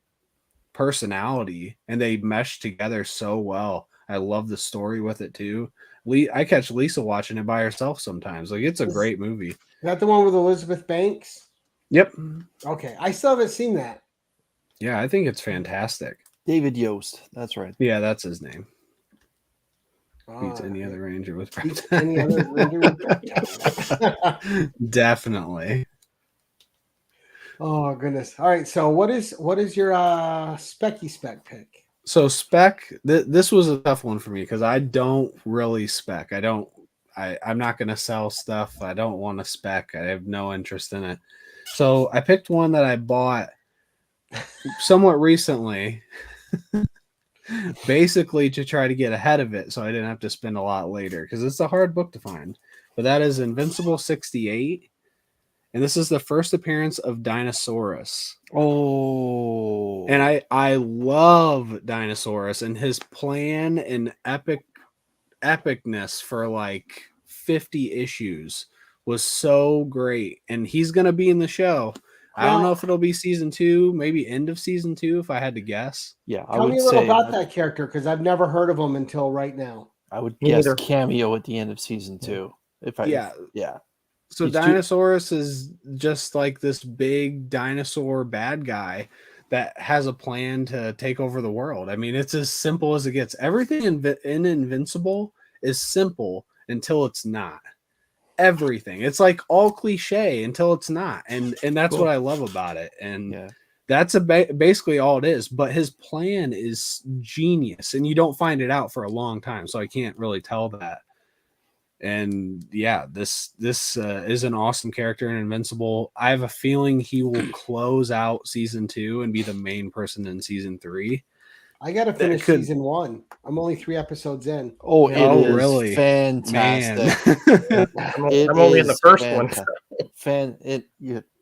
personality and they meshed together so well. I love the story with it too. I catch Lisa watching it by herself sometimes. Like it's a great movie. Is that the one with Elizabeth Banks? Yep. Okay. I still haven't seen that. Yeah, I think it's fantastic. David Yost. That's right. Yeah, that's his name. Beats any other Ranger with any other Ranger with Definitely. Oh goodness. All right. So what is your Specky Spec pick? So spec, this was a tough one for me because I don't really spec. I'm not going to sell stuff. I don't want to spec. I have no interest in it. So I picked one that I bought somewhat recently, basically to try to get ahead of it so I didn't have to spend a lot later because it's a hard book to find. But that is Invincible 68. And this is the first appearance of Dinosaurus. Oh. And I love Dinosaurus and his plan and epicness for like 50 issues was so great. And he's going to be in the show. I don't know if it'll be season 2, maybe end of season 2, if I had to guess. Yeah, Tell me a little about that character because I've never heard of him until right now. I would guess cameo at the end of season 2. Yeah. So Dinosaurus is just like this big dinosaur bad guy that has a plan to take over the world. I mean, it's as simple as it gets. Everything in Invincible is simple until it's not. Everything. It's like all cliche until it's not. And that's what I love about it. And that's basically all it is. But his plan is genius. And you don't find it out for a long time. So I can't really tell that. And yeah, this is an awesome character in Invincible. I have a feeling he will close out season 2 and be the main person in season 3. I gotta finish season 1. I'm only 3 episodes in. Oh, it is really fantastic. I'm only in the first one.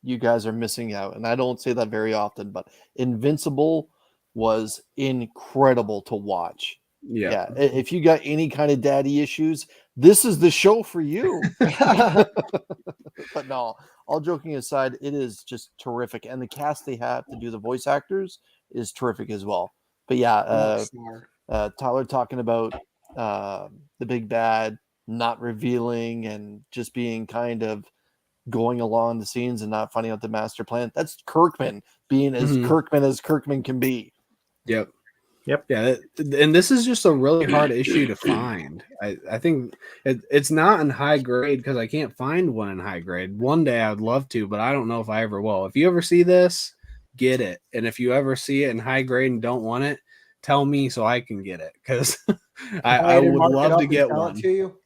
You guys are missing out, and I don't say that very often, but Invincible was incredible to watch. Yeah. If you got any kind of daddy issues, this is the show for you. But no, all joking aside, it is just terrific. And the cast they have to do the voice actors is terrific as well. But yeah, Tyler talking about the big bad not revealing and just being kind of going along the scenes and not finding out the master plan. That's Kirkman being as Kirkman as Kirkman can be. Yep. Yep. Yeah, and this is just a really hard issue to find. I think it's not in high grade because I can't find one in high grade. One day I would love to, but I don't know if I ever will. If you ever see this, get it. And if you ever see it in high grade and don't want it, tell me so I can get it because I would love to get one. To you?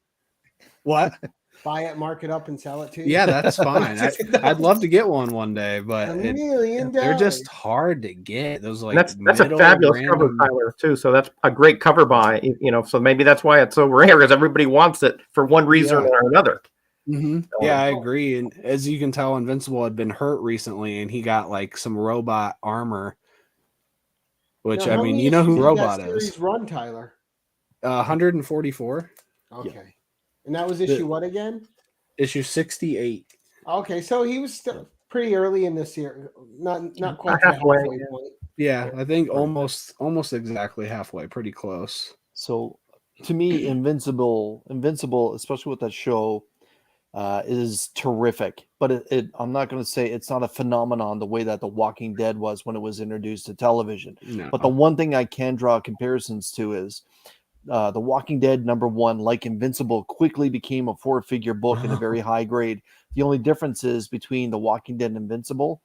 What? Buy it, mark it up, and sell it to you. Yeah, that's fine. I'd love to get one day, but $1 million. they're just hard to get. Those like that's a fabulous cover, Tyler, too. So that's a great cover buy. So maybe that's why it's so rare, because everybody wants it for one reason or another. Mm-hmm. Yeah, I agree. And as you can tell, Invincible had been hurt recently, and he got like some robot armor. Which now, I mean, you know who Robot is? Run, Tyler. 144. Okay. Yeah. And that was issue what again? Issue 68. Okay, so he was still pretty early in this year. Not quite halfway point. Yeah, I think almost exactly halfway, pretty close. So to me, Invincible, especially with that show, is terrific. But I'm not going to say it's not a phenomenon the way that The Walking Dead was when it was introduced to television. No. But the one thing I can draw comparisons to is The Walking Dead #1, like Invincible, quickly became a 4-figure book in a very high grade. The only difference is between The Walking Dead and Invincible,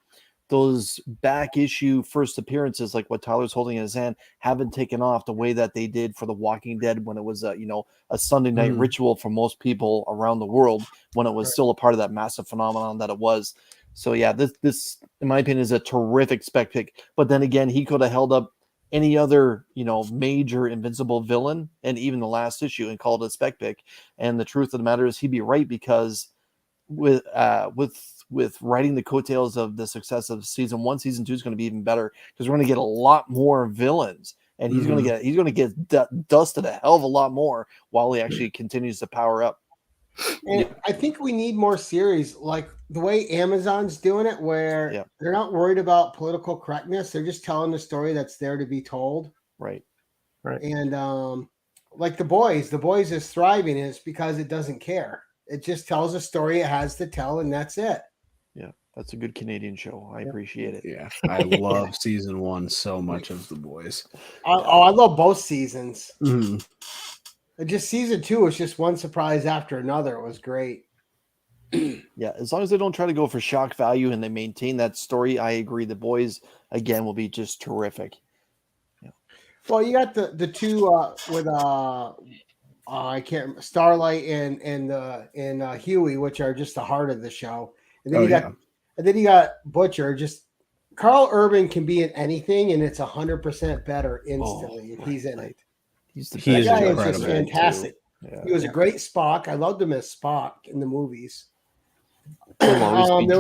those back issue first appearances, like what Tyler's holding in his hand, haven't taken off the way that they did for The Walking Dead when it was a Sunday night ritual for most people around the world, when it was still a part of that massive phenomenon that it was. So yeah, this in my opinion is a terrific spec pick. But then again, he could have held up any other major Invincible villain and even the last issue and called it a spec pick. And the truth of the matter is he'd be right, because with writing the coattails of the success of season 1, season 2 is going to be even better, because we're going to get a lot more villains, and he's going to get dusted a hell of a lot more while he actually continues to power up. And I think we need more series like the way Amazon's doing it, where they're not worried about political correctness. They're just telling the story that's there to be told. Right. And like The Boys is thriving, and it's because it doesn't care. It just tells a story it has to tell, and that's it. Yeah, that's a good Canadian show. I appreciate it. Yeah, I love season 1 so much of The Boys. I love both seasons. Mm-hmm. Just season 2 was just one surprise after another. It was great. Yeah, as long as they don't try to go for shock value and they maintain that story, I agree. The Boys again will be just terrific. Yeah. Well, you got the two with I can't remember, Starlight and Huey, which are just the heart of the show. And then you got Butcher. Just Carl Urban can be in anything, and it's 100% better instantly if he's in it. That guy is just fantastic. Yeah. He was a great Spock. I loved him as Spock in the movies. There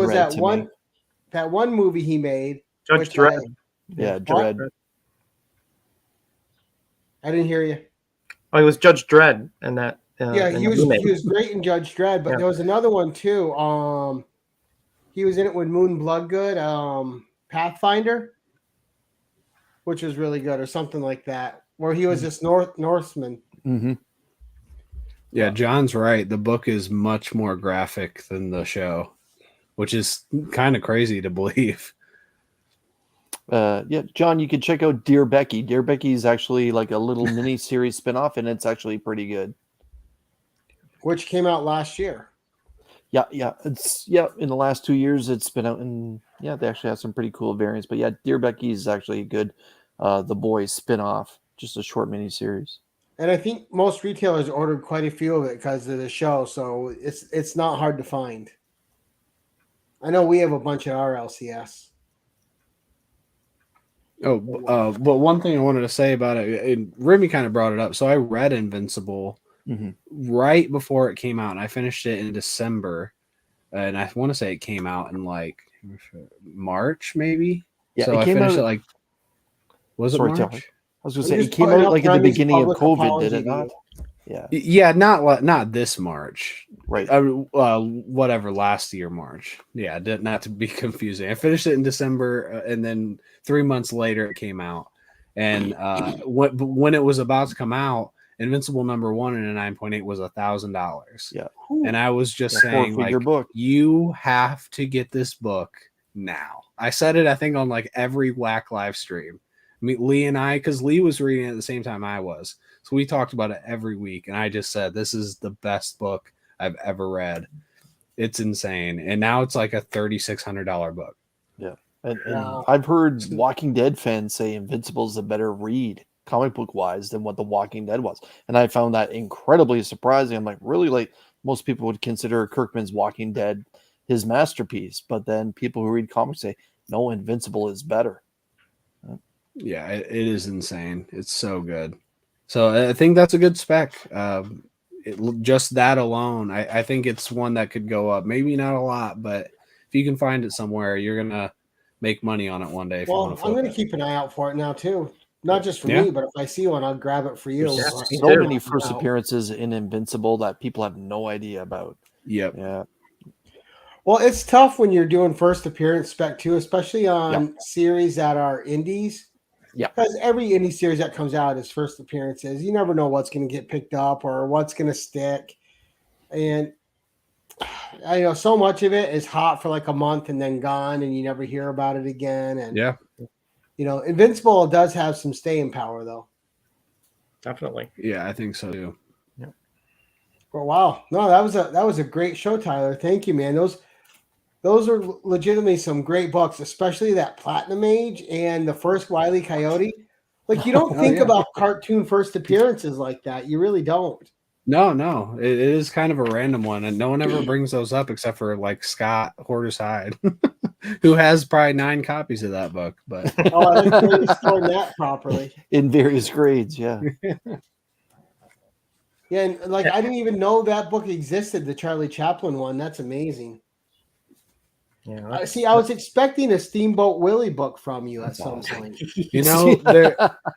was that one movie he made, Judge Dredd. Dredd. I didn't hear you. Oh, he was Judge Dredd, and that. He was great in Judge Dredd, but there was another one too. He was in it with Moon Bloodgood, Pathfinder, which was really good, or something like that, where he was this Northman. Mm-hmm. Yeah, John's right. The book is much more graphic than the show, which is kind of crazy to believe. John, you can check out Dear Becky. Dear Becky is actually like a little mini series spinoff, and it's actually pretty good. Which came out last year. Yeah, it's in the last 2 years it's been out, and they actually have some pretty cool variants. But Dear Becky is actually a good The Boys spinoff, just a short mini series. And I think most retailers ordered quite a few of it because of the show, so it's not hard to find. I know we have a bunch at our LCS. But one thing I wanted to say about it, and Remy kind of brought it up. So I read Invincible right before it came out, and I finished it in December. And I want to say it came out in like March, maybe. Yeah, so I finished it like. Was it March? I was going to say it came out like at the beginning of COVID, did it not? Yeah, not this March. Right. Whatever, last year March. Yeah, not to be confusing. I finished it in December, and then 3 months later it came out. And when it was about to come out, Invincible #1 and a 9.8 was $1,000. Yeah. And I was just saying, like, book. You have to get this book now. I said it, I think, on like every Whack live stream. I mean, Lee and I, because Lee was reading it at the same time I was. So we talked about it every week. And I just said, this is the best book I've ever read. It's insane. And now it's like a $3,600 book. Yeah. And I've heard Walking Dead fans say Invincible is a better read, comic book wise, than what The Walking Dead was. And I found that incredibly surprising. I'm like, really? Like, most people would consider Kirkman's Walking Dead his masterpiece. But then people who read comics say, no, Invincible is better. Yeah, it is insane. It's so good. So I think that's a good spec. Just that alone, I think it's one that could go up. Maybe not a lot, but if you can find it somewhere, you're going to make money on it one day. Well, I'm going to keep an eye out for it now, too. Not just for me, but if I see one, I'll grab it for you. There's so many first appearances in Invincible that people have no idea about. Yep. Yeah. Well, it's tough when you're doing first appearance spec, too, especially on series that are indies. Yeah. Because every indie series that comes out is first appearances. You never know what's going to get picked up or what's going to stick. And I know so much of it is hot for like a month and then gone and you never hear about it again. And you know, Invincible does have some staying power though. Definitely. Yeah, I think so too. Yeah. Well, wow. No, that was a great show, Tyler. Thank you, man. Those are legitimately some great books, especially that Platinum Age and the first Wile E. Coyote. Like, you don't think about cartoon first appearances like that. You really don't. No. It is kind of a random one, and no one ever brings those up except for like Scott Hoarder's Hide, who has probably 9 copies of that book. But I think they're storing that properly. In various grades, yeah. Yeah, and like I didn't even know that book existed, the Charlie Chaplin one. That's amazing. Yeah. See, I was expecting a Steamboat Willie book from you at some point. You know,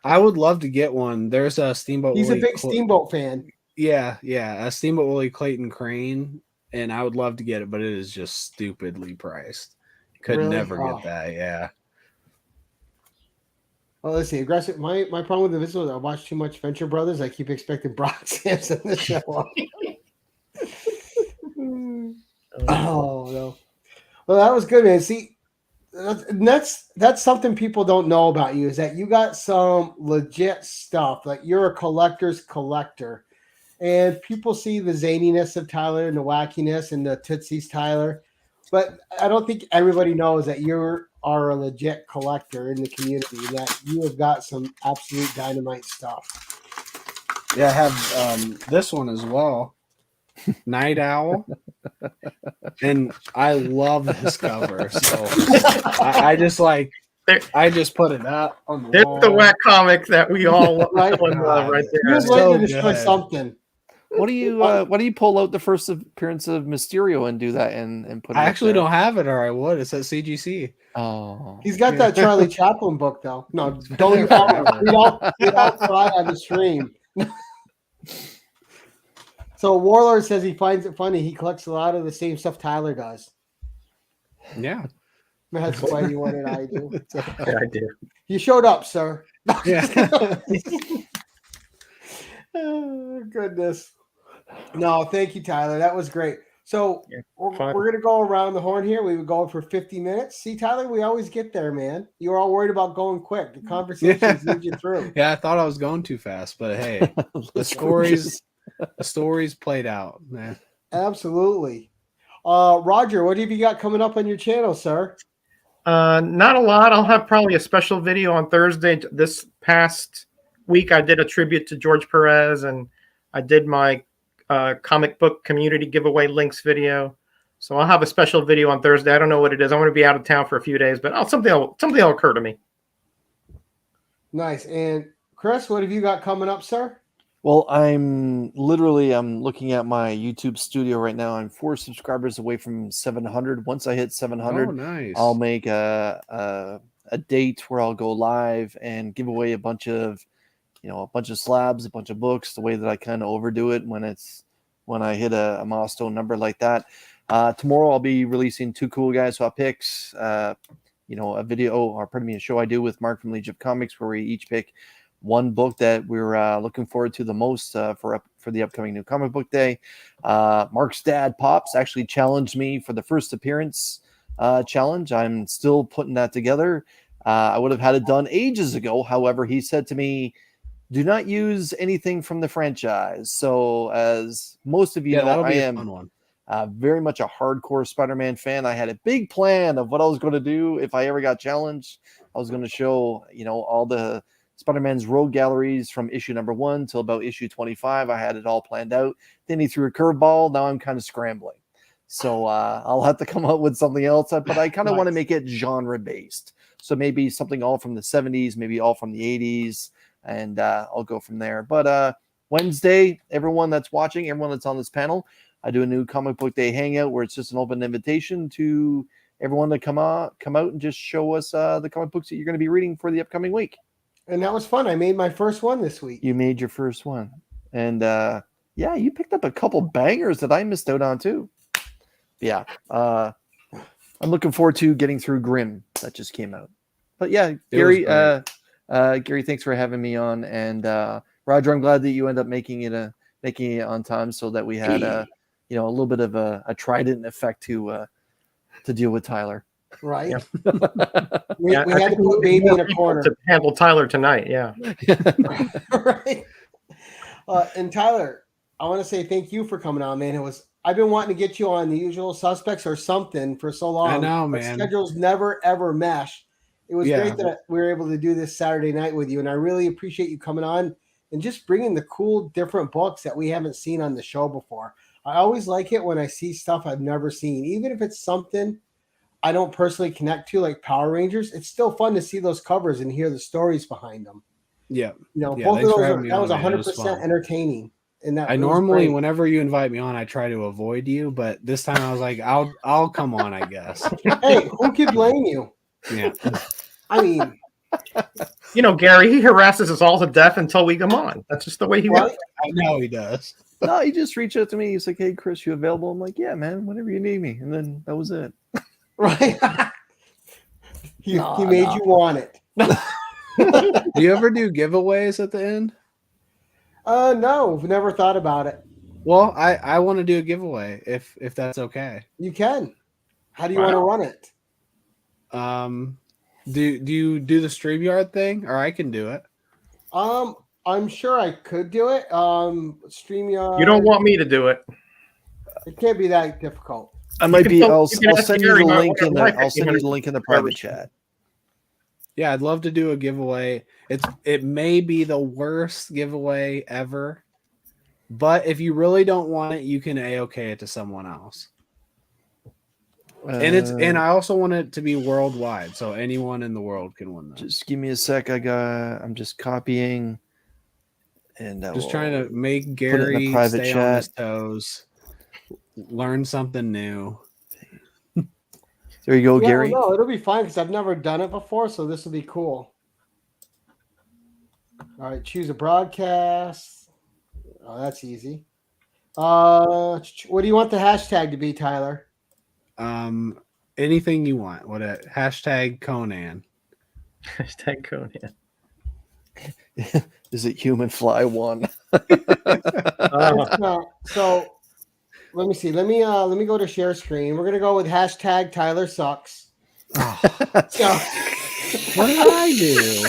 I would love to get one. There's a Steamboat. He's a big Steamboat fan. Yeah, a Steamboat Willie Clayton Crane, and I would love to get it, but it is just stupidly priced. Could never get that. Yeah. Well, let's see. Aggressive. My problem with the Invincible is I watch too much Venture Brothers. I keep expecting Brock Sampson to show up. Oh no. Well, that was good, man. See, that's something people don't know about you is that you got some legit stuff. Like you're a collector's collector, and people see the zaniness of Tyler and the wackiness and the tootsies Tyler, but I don't think everybody knows that you are a legit collector in the community. That you have got some absolute dynamite stuff. Yeah, I have this one as well. Night Owl, and I love this cover. So I just put it up on the wall. There's the Whack comic that we all love right there. You're waiting to destroy something. What do you pull out the first appearance of Mysterio and do that and put it? I actually don't have it, or I would. It's at CGC. Oh, he's got that Charlie Chaplin book though. No, don't we don't fly on the stream. So Warlord says he finds it funny. He collects a lot of the same stuff Tyler does. Yeah. That's why you wanted I do. So. Yeah, I do. You showed up, sir. Yeah. Oh, goodness. No, thank you, Tyler. That was great. So we're going to go around the horn here. We were going for 50 minutes. See, Tyler, we always get there, man. You were all worried about going quick. The conversations lead you through. Yeah, I thought I was going too fast, but hey, the stories played out, man. Absolutely. Roger, what have you got coming up on your channel, sir? Not a lot. I'll have probably a special video on Thursday. This past week, I did a tribute to George Perez, and I did my comic book community giveaway links video. So I'll have a special video on Thursday. I don't know what it is. I'm going to be out of town for a few days, but something will occur to me. Nice. And Chris, what have you got coming up, sir? Well, I'm looking at my YouTube studio right now. I'm 4 subscribers away from 700. Once I hit 700, nice. I'll make a date where I'll go live and give away a bunch of a bunch of slabs, a bunch of books, the way that I kind of overdo it when I hit a milestone number like that. Tomorrow I'll be releasing 2 Cool Guys Swap Picks, a show I do with Mark from Legion of Comics, where we each pick one book that we're looking forward to the most for the upcoming New Comic Book Day. Mark's dad, Pops, actually challenged me for the first appearance challenge. I'm still putting that together. I would have had it done ages ago. However, he said to me, do not use anything from the franchise. So as most of you know, I am very much a hardcore Spider-Man fan. I had a big plan of what I was going to do if I ever got challenged. I was going to show, all the Spider-Man's rogue galleries from issue number 1 till about issue 25. I had it all planned out. Then he threw a curveball. Now I'm kind of scrambling. So I'll have to come up with something else. But I kind of want to make it genre-based. So maybe something all from the 70s, maybe all from the 80s, and I'll go from there. But Wednesday, everyone that's watching, everyone that's on this panel, I do a new Comic Book Day hangout where it's just an open invitation to everyone to come out and just show us the comic books that you're going to be reading for the upcoming week. And that was fun. I made my first one this week. You made your first one. And you picked up a couple bangers that I missed out on too. Yeah. I'm looking forward to getting through Grimm that just came out. But yeah, Gary, thanks for having me on. And Roger, I'm glad that you end up making it on time so that we had a little bit of a trident effect to deal with Tyler. Right. Yeah. we had to put baby in a corner to handle Tyler tonight. Yeah. Right. And Tyler, I want to say thank you for coming on, man. I've been wanting to get you on The Usual Suspects or something for so long. I know, man. Schedules never ever mesh. It was great that we were able to do this Saturday night with you, and I really appreciate you coming on and just bringing the cool, different books that we haven't seen on the show before. I always like it when I see stuff I've never seen, even if it's something I don't personally connect to, like Power Rangers. It's still fun to see those covers and hear the stories behind them. Yeah, both of those that was 100% entertaining. And that I normally, whenever you invite me on, I try to avoid you, but this time I was like, I'll come on, I guess. Hey, who could blame you? Yeah. I mean, Gary, he harasses us all to death until we come on. That's just the way he works. I know he does. No, he just reached out to me. He's like, hey, Chris, you available? I'm like, yeah, man, whenever you need me. And then that was it. Right. he made you want it. Do you ever do giveaways at the end? No, never thought about it. Well, I want to do a giveaway if that's okay. You can. How do you want to run it? Do you do the StreamYard thing, or I can do it? I'm sure I could do it. StreamYard. You don't want me to do it. It can't be that difficult. I might be. I'll send you the link in the. I'll send you the link in the private chat. Yeah, I'd love to do a giveaway. It may be the worst giveaway ever, but if you really don't want it, you can A-OK it to someone else. And I also want it to be worldwide, so anyone in the world can win that. Just give me a sec. I'm just copying, and just trying to make Gary stay on his toes, learn something new. There you go, Gary. No, it'll be fine because I've never done it before, so this will be cool. All right, choose a broadcast. Oh, that's easy. What do you want the hashtag to be, Tyler? Anything you want. What a hashtag Conan. Hashtag Conan. Is it Human Fly 1? So let me see. Let me go to share screen. We're gonna go with hashtag Tyler sucks. Oh. What did I do?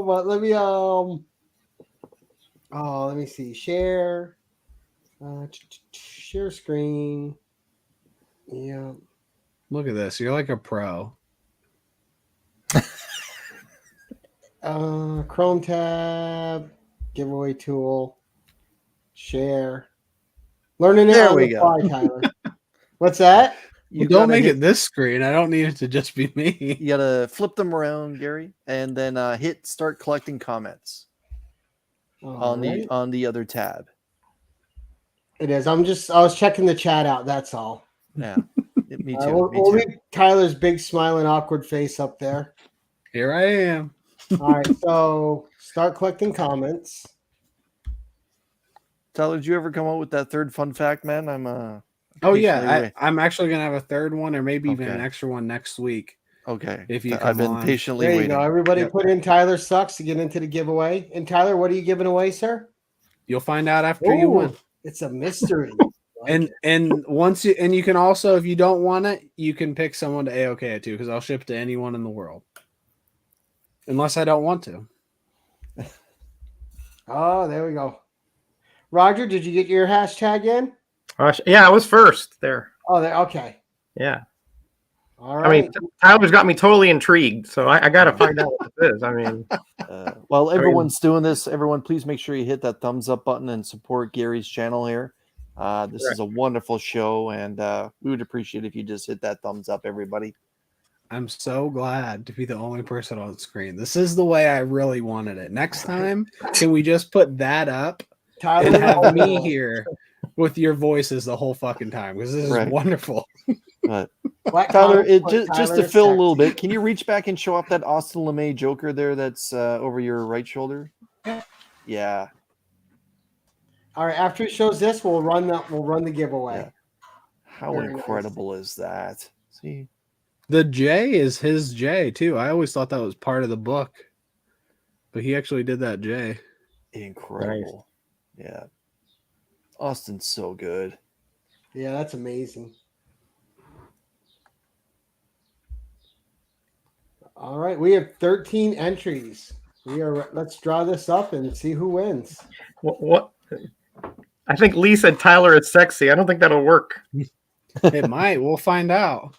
But let me see. Share. Share screen. Yeah. Look at this. You're like a pro. Chrome tab, giveaway tool, share. Learning it on the fly, Tyler. What's that? You don't make it this screen. I don't need it to just be me. You gotta flip them around, Gary, and then hit start collecting comments on the other tab. It is. I was checking the chat out. That's all. Yeah, me too. We'll leave Tyler's big smiling awkward face up there. Here I am. All right, so start collecting comments. Tyler, did you ever come up with that third fun fact, man? I'm Oh patiently yeah, wait- I'm actually gonna have a third one, or maybe even an Okay. extra one next week. Okay. If you I've come been on. patiently There you waiting. go. Everybody Yep. put in Tyler sucks to get into the giveaway. And Tyler, what are you giving away, sir? You'll find out after you Ooh, win. it's a mystery. Like And it. and once you can also, if you don't want it, you can pick someone to AOK it to, because I'll ship to anyone in the world, unless I don't want to. Oh, there we go. Roger, did you get your hashtag in? Yeah, I was first there. Oh, there. Okay. Yeah. All I right. mean, Tyler's got me totally intrigued, so I got to find out what this is. I mean, While everyone's doing this, everyone, please make sure you hit that thumbs up button and support Gary's channel here. This is a wonderful show, and we would appreciate if you just hit that thumbs up, everybody. I'm so glad to be the only person on screen. This is the way I really wanted it. Next time, can we just put that up Tyler, and have Roger. me here with your voices the whole fucking time? Because this is Right. wonderful. But Black Tyler, comments put just Tyler to fill a sex. little bit, can you reach back and show off that Austin LeMay Joker there that's over your right shoulder? Yeah. All right. After he shows this, we'll run the giveaway. Yeah. How Very nice. incredible is that? See? The J is his J too. I always thought that was part of the book, but he actually did that J. Incredible. Yeah. Austin's so good. Yeah, that's amazing. All right, we have 13 entries. Let's draw this up and see who wins. what? I think Lee said Tyler is sexy. I don't think that'll work. It might. We'll find out.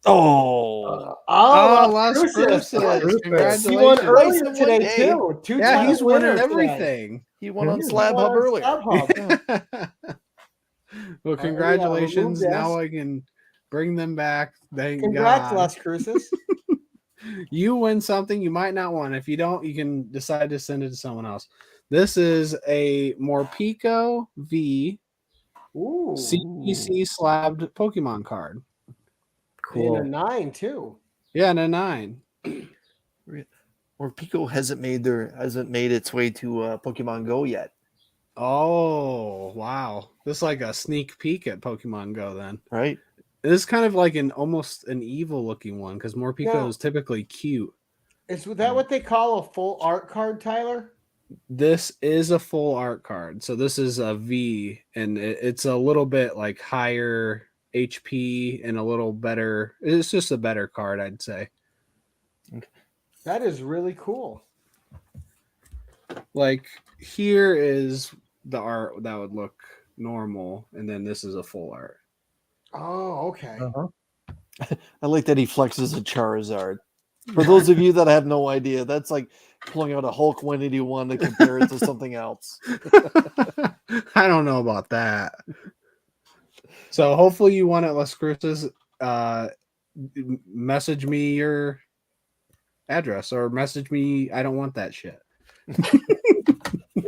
Oh. Las Cruces. Cruces. Cruces. He won Congratulations. earlier One today day. too. Yeah, Two-time he's winning winner today. everything. He won on He Slab won Hub on earlier. Slab Hub. Well, remove congratulations. this. Now I can bring them back. Thank Congrats, God. Las Cruces. You win something you might not want. If you don't, you can decide to send it to someone else. This is a Morpeko V Ooh, CPC slabbed Pokemon card. and a 9 too. Yeah, and a 9. Or Pico hasn't made its way to Pokemon Go yet. Oh, wow. This is like a sneak peek at Pokemon Go then. Right? This is kind of like almost an evil looking one because Morpeko No. is typically cute. Is that what they call a full art card, Tyler? This is a full art card. So this is a V, and it's a little bit like higher HP and a little better. It's just a better card, I'd say. That is really cool. Like here is the art that would look normal, and then this is a full art. Oh, okay. I like that he flexes a Charizard. For those of you that have no idea, that's like pulling out a Hulk 181 to compare it to something else. I don't know about that. So hopefully you won at Las Cruces. Message me your address or message me. I don't want that shit.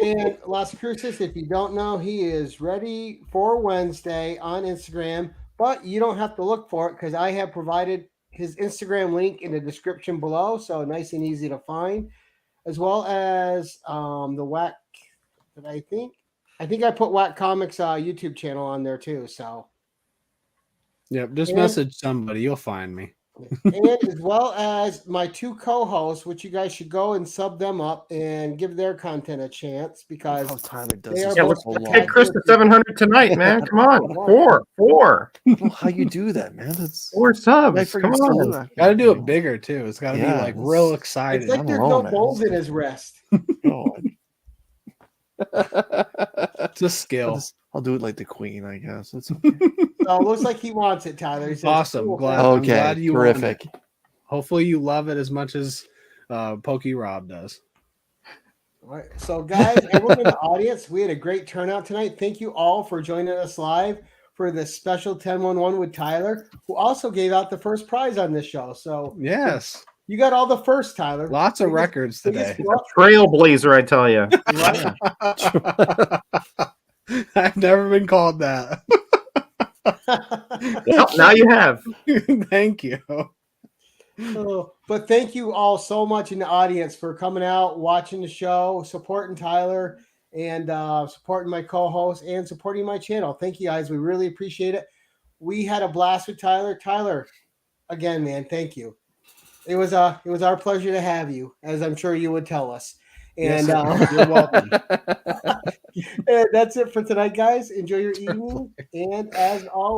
And Las Cruces, if you don't know, he is Ready for Wednesday on Instagram, but you don't have to look for it because I have provided his Instagram link in the description below, so nice and easy to find, as well as the Whack. That I think I put Whack Comics YouTube channel on there too. So, Yep, just And- message somebody. You'll find me. and as well as my two co-hosts, which you guys should go and sub them up and give their content a chance because Oh, Tyler does They this are Yeah, both let's so long. take Chris to 700 tonight, man. Come on. Four Well, how you do that, man? That's subs. I Come forget to do on. that. Got to do it bigger too. It's got to Yeah, be like it's- real it's excited. like I'm there's alone, no man. bones in his wrist. Oh, It's a skill. I'll do it like the Queen, I guess. It's okay. So it looks like he wants it, Tyler. He says, Awesome. "Cool, Glad- thank I'm Okay, glad you won terrific. Hopefully you love it as much as Pokey Rob does. All right. So, guys, everyone in the audience, we had a great turnout tonight. Thank you all for joining us live for this special 1011 with Tyler, who also gave out the first prize on this show. So, Yes. you got all the first, Tyler. Lots of Biggest- records biggest today. bluff, Trailblazer, I tell you. right? I've never been called that. Well, now you have. Thank you. But thank you all so much in the audience for coming out, watching the show, supporting Tyler, and supporting my co-host and supporting my channel. Thank you guys. We really appreciate it. We had a blast with Tyler. Tyler, again, man, thank you. It was our pleasure to have you, as I'm sure you would tell us. And Yes, you're welcome. and that's it for tonight, guys. Enjoy your evening. And as always,